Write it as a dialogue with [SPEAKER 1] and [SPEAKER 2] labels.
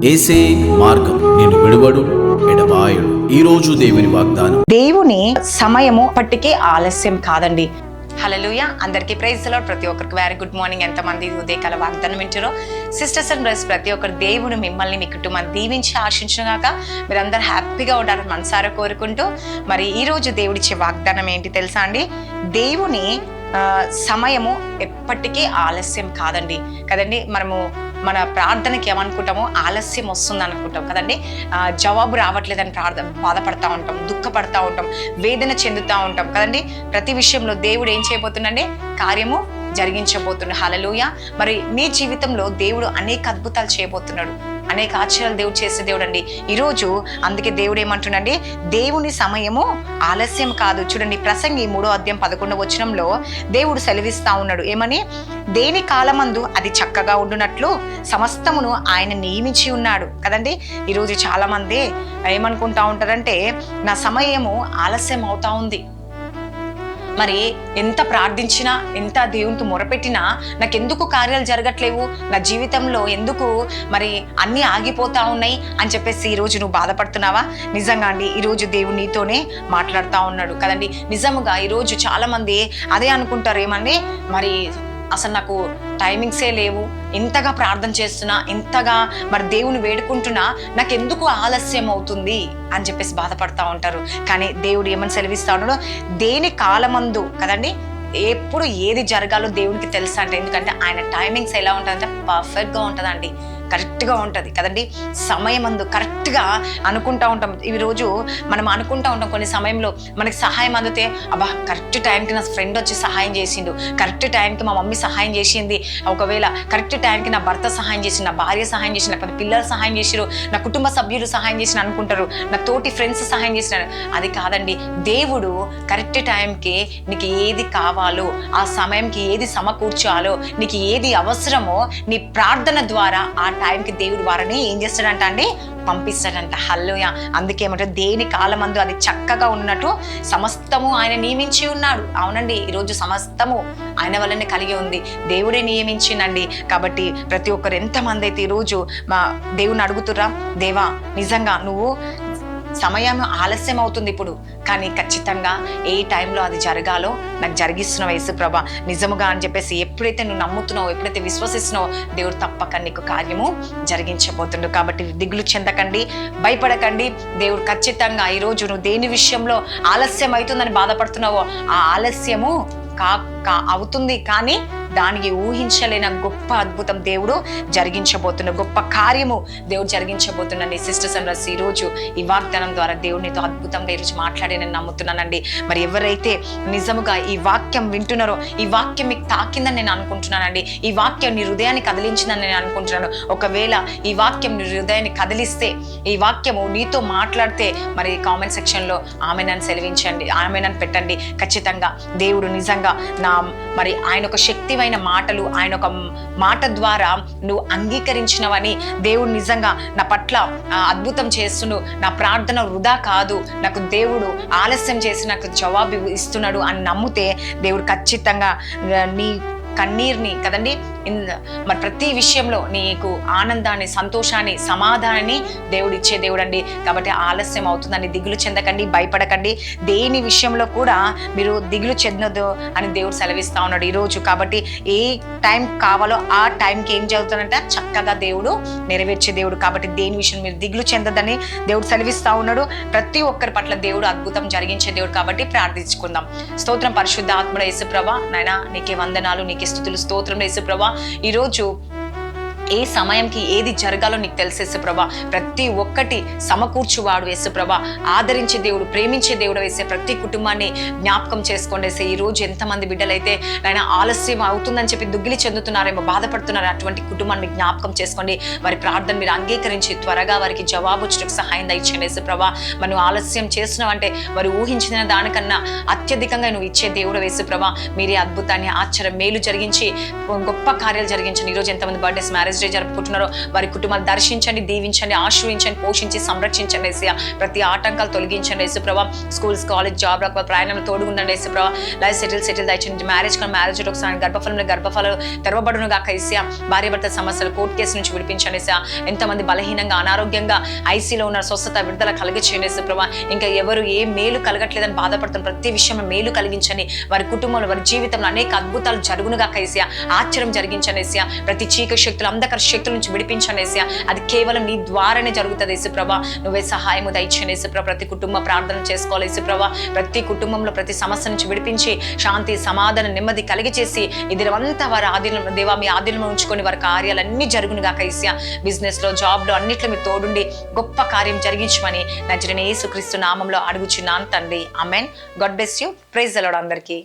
[SPEAKER 1] యేసే మార్గం, నేను విడువడు ఎడబాయుడు. ఈ రోజు దేవుని వాగ్దానం.
[SPEAKER 2] దేవుని సమయము పట్టికే ఆలస్యం కాదండి. హల్లెలూయా. అందరికీ ప్రైజ్ ది లార్డ్. ప్రతి ఒక్కరికి వెరీ గుడ్ మార్నింగ్. ఎంతమంది ఉదయకాల వాగ్దానం వింటారో సిస్టర్స్ అండ్ బ్రదర్స్, ప్రతి ఒక్కరు దేవుడు మిమ్మల్ని మీ కుటుంబాన్ని దీవించి ఆశించగాక మీరందరూ హ్యాపీగా ఉండాలని మనసారా కోరుకుంటూ, మరి ఈ రోజు దేవుడిచ్చే వాగ్దానం ఏంటి తెలుసా అండి? దేవుని సమయము ఎప్పటికీ ఆలస్యం కాదండి కదండి. మన ప్రార్థనకి ఏమనుకుంటామో ఆలస్యం వస్తుంది అనుకుంటాం కదండి. జవాబు రావట్లేదని బాధపడతా ఉంటాం, దుఃఖపడతా ఉంటాం, వేదన చెందుతూ ఉంటాం కదండి. ప్రతి విషయంలో దేవుడు ఏం చేయబోతుందండి? కార్యము జరిగించబోతున్నాడు. హల్లెలూయా. మరి నీ జీవితంలో దేవుడు అనేక అద్భుతాలు చేయబోతున్నాడు, అనేక ఆశ్చర్యాలు దేవుడు చేసే దేవుడు అండి ఈరోజు. అందుకే దేవుడు ఏమంటున్నాడండి? దేవుని సమయము ఆలస్యం కాదు. చూడండి, ప్రసంగి 3:11 దేవుడు సెలవిస్తా ఉన్నాడు. ఏమని? దేని కాలమందు అది చక్కగా ఉండునట్లు సమస్తమును ఆయన నియమించి ఉన్నాడు కదండి. ఈరోజు చాలా మంది ఏమనుకుంటా ఉంటారంటే, నా సమయము ఆలస్యం అవుతా ఉంది, మరి ఎంత ప్రార్థించినా, ఎంత దేవునికి మొరపెట్టినా నాకెందుకు కార్యాలు జరగట్లేవు, నా జీవితంలో ఎందుకు మరి అన్నీ ఆగిపోతా ఉన్నాయి అని చెప్పేసి ఈరోజు నువ్వు బాధపడుతున్నావా? నిజంగా అండి, ఈరోజు దేవుడు నీతోనే మాట్లాడుతూ ఉన్నాడు కదండి. నిజముగా ఈరోజు చాలా మంది అదే అనుకుంటారు. ఏమండి, మరి అసలు నాకు టైమింగ్సే లేవు, ఇంతగా ప్రార్థన చేస్తున్నా, ఇంతగా మరి దేవుని వేడుకుంటున్నా, నాకెందుకు ఆలస్యం అవుతుంది అని చెప్పేసి బాధపడతా ఉంటారు. కానీ దేవుడు ఏమని సెలవిస్తా ఉన్నాడో, దేని కాలమందు కదండి, ఎప్పుడు ఏది జరగాలో దేవునికి తెలుసా అంటే. ఎందుకంటే ఆయన టైమింగ్స్ ఎలా ఉంటుందంటే పర్ఫెక్ట్గా ఉంటుందండి, కరెక్ట్గా ఉంటుంది కదండి. సమయమందు కరెక్ట్గా అనుకుంటా ఉంటాం. ఈరోజు మనం అనుకుంటా ఉంటాం, కొన్ని సమయంలో మనకి సహాయం అందితే, అబ్బా కరెక్ట్ టైంకి నా ఫ్రెండ్ వచ్చి సహాయం చేసిండు, కరెక్ట్ టైంకి మా మమ్మీ సహాయం చేసింది, ఒకవేళ కరెక్ట్ టైంకి నా భర్త సహాయం చేసిండు, నా భార్య సహాయం చేసిండు, లేకపోతే పిల్లలు సహాయం చేసిరు, నా కుటుంబ సభ్యులు సహాయం చేసిన అనుకుంటారు, నా తోటి ఫ్రెండ్స్ సహాయం చేసినారు. అది కాదండి. దేవుడు కరెక్ట్ టైంకి నీకు ఏది కావాలో, ఆ సమయంకి ఏది సమకూర్చాలో, నీకు ఏది అవసరమో నీ ప్రార్థన ద్వారా ఆ టైంకి దేవుడు వారిని ఏం చేస్తాడంట అండి? పంపిస్తాడంట. హల్లెలూయా. అందుకేమంటే దేని కాలమందు అది చక్కగా ఉన్నట్టు సమస్తము ఆయన నియమించి ఉన్నాడు. అవునండి, ఈరోజు సమస్తము ఆయన వల్లనే కలిగి ఉంది, దేవుడే నియమించిందండి. కాబట్టి ప్రతి ఒక్కరు ఎంతమంది అయితే ఈరోజు మా దేవుని అడుగుతురా, దేవా నిజంగా నువ్వు సమయం ఆలస్యం అవుతుంది ఇప్పుడు, కానీ ఖచ్చితంగా ఏ టైంలో అది జరగాలో నాకు జరిగిస్తున్నావు యేసుప్రభా, నిజముగా అని చెప్పేసి ఎప్పుడైతే నువ్వు నమ్ముతున్నావో, ఎప్పుడైతే విశ్వసిస్తున్నావో, దేవుడు తప్పక నీకు కార్యము జరిగించబోతుండు. కాబట్టి దిగులు చెందకండి, భయపడకండి. దేవుడు ఖచ్చితంగా ఈరోజు నువ్వు దేని విషయంలో ఆలస్యం అవుతుందని బాధపడుతున్నావో, ఆ ఆలస్యము అవుతుంది, కానీ దానికి ఊహించలేని గొప్ప అద్భుతం దేవుడు జరిగించబోతున్న, గొప్ప కార్యము దేవుడు జరిగించబోతుండండి. సిస్టర్స్ అండ్ బ్రదర్స్, ఈరోజు ఈ వాగ్దానం ద్వారా దేవుడు నీతో అద్భుతంగా ఈరోజు మాట్లాడి నేను నమ్ముతున్నానండి. మరి ఎవరైతే నిజముగా ఈ వాక్యం వింటున్నారో, ఈ వాక్యం మీకు తాకిందని నేను అనుకుంటున్నానండి, ఈ వాక్యం నీ హృదయాన్ని కదిలించిందని నేను అనుకుంటున్నాను. ఒకవేళ ఈ వాక్యం నీ హృదయాన్ని కదిలిస్తే, ఈ వాక్యము నీతో మాట్లాడితే, మరి కామెంట్ సెక్షన్లో ఆమెనని సెలవించండి, ఆమెనని పెట్టండి. ఖచ్చితంగా దేవుడు నిజంగా మరి ఆయన ఒక శక్తివైన మాటలు, ఆయన ఒక మాట ద్వారా నువ్వు అంగీకరించినవని, దేవుడు నిజంగా నా పట్ల అద్భుతం చేస్తున్నాడు, నా ప్రార్థన వృధా కాదు, నాకు దేవుడు ఆలస్యం చేసి నాకు జవాబు ఇస్తున్నాడు అని నమ్మితే, దేవుడు ఖచ్చితంగా నీ కన్నీరుని కదండి, మరి ప్రతి విషయంలో నీకు ఆనందాన్ని, సంతోషాన్ని, సమాధానాన్ని దేవుడు ఇచ్చే దేవుడు అండి. కాబట్టి ఆలస్యం అవుతుందని దిగులు చెందకండి, భయపడకండి. దేని విషయంలో కూడా మీరు దిగులు చెందదు అని దేవుడు సెలవిస్తా ఉన్నాడు ఈరోజు. కాబట్టి ఏ టైం కావాలో ఆ టైంకి ఏం జరుగుతుందంటే చక్కగా దేవుడు నెరవేర్చే దేవుడు. కాబట్టి దేని విషయం మీరు దిగులు చెందదని దేవుడు సెలవిస్తా ఉన్నాడు. ప్రతి ఒక్కరి పట్ల దేవుడు అద్భుతం జరిగించే దేవుడు. కాబట్టి ప్రార్థించుకుందాం. స్తోత్రం పరిశుద్ధ ఆత్ముడ యేసుప్రభా, నాయనా నీకే వందనాలు, నీకే స్తుతులు, స్తోత్రం యేసుప్రభా. ఈరోజు ఏ సమయంకి ఏది జరగాలో నీకు తెలుసు యేసుప్రభా. ప్రతి ఒక్కటి సమకూర్చువాడు యేసుప్రభా, ఆదరించే దేవుడు, ప్రేమించే దేవుడు వేసే ప్రతి కుటుంబాన్ని జ్ఞాపకం చేసుకోండి వేసే. ఈరోజు ఎంతమంది బిడ్డలైతే నాయన ఆలస్యం అవుతుందని చెప్పి దుగ్గిలి చెందుతున్నారేమో, బాధపడుతున్నారు, అటువంటి కుటుంబాన్ని జ్ఞాపకం చేసుకోండి. వారి ప్రార్థన మీరు అంగీకరించి త్వరగా వారికి జవాబు వచ్చేటకు సహాయం దయచేయండి యేసుప్రభా. మనం ఆలస్యం చేస్తున్నావంటే వారు ఊహించిన దానికన్నా అత్యధికంగా నువ్వు ఇచ్చే దేవుడు యేసుప్రభా. మీరే అద్భుతాన్ని, ఆశ్చర్యం, మేలు జరిగించి గొప్ప కార్యాలు జరిగించండి. ఈరోజు ఎంతమంది బర్త్డేస్, మ్యారేజ్ మ్యారేజ్ డే జరుపుకుంటున్నారో వారి కుటుంబాలు దర్శించండి, దీవించండి, ఆశ్రయించండి, పోషించి సంరక్షించండి ఏసయ్య. ప్రతి ఆటంకాలు తొలగించండి యేసుప్రభా. స్కూల్స్, కాలేజ్, జాబ్ రాక ప్రయాణంలో తోడుగుండండి యేసుప్రభా. లైఫ్ సెటిల్ దయచండి. మ్యారేజ్ ఒకసారి గర్భఫలం తెరవబడును గాక ఏసయ్య. భార్య భర్త సమస్యలు, కోర్టు కేసు నుంచి విడిపించండి ఏసయ్య. ఎంతమంది బలహీనంగా అనారోగ్యంగా ఐసీలో ఉన్న స్వస్థత విడుదల కలిగించండి యేసుప్రభా. ఇంకా ఎవరు ఏ మేలు కలగట్లేదని బాధపడుతున్న ప్రతి విషయంలో మేలు కలిగించండి. వారి కుటుంబంలో, వారి జీవితంలో అనేక అద్భుతాలు జరుగునుగా ఏసయ్య. ఆశ్చర్యం జరిగించండి ఏసయ్య. ప్రతి చీకటి శక్తులు, అంధకార శక్తుల నుంచి విడిపించండి ఏసయ్య. అది కేవలం నీ ద్వారానే జరుగుతుంది యేసుప్రభా. నువ్వే సహాయము దయచేయండి యేసుప్రభా. ప్రతి కుటుంబ ప్రార్థన చేసుకోవాలి యేసుప్రభా. ప్రతి కుటుంబంలో ప్రతి సమస్య నుంచి విడిపించి శాంతి, సమాధానం, నెమ్మది కలిగచేసి ఇది అంతా వారి ఆధీనంలో దేవా, మీ ఆధీనంలో ఉంచుకొని వారి కార్యాలన్నీ జరుగునుగా ఏసయ్య. బిజినెస్ లో, జాబ్ లో అన్నిట్లో మీరు తోడుండి గొప్ప కార్యం జరిగించమని నజరేయుడైన యేసుక్రీస్తు నామంలో అడుగుచున్నాను తండ్రి. Amen. God bless you. Praise the lord అందరికీ.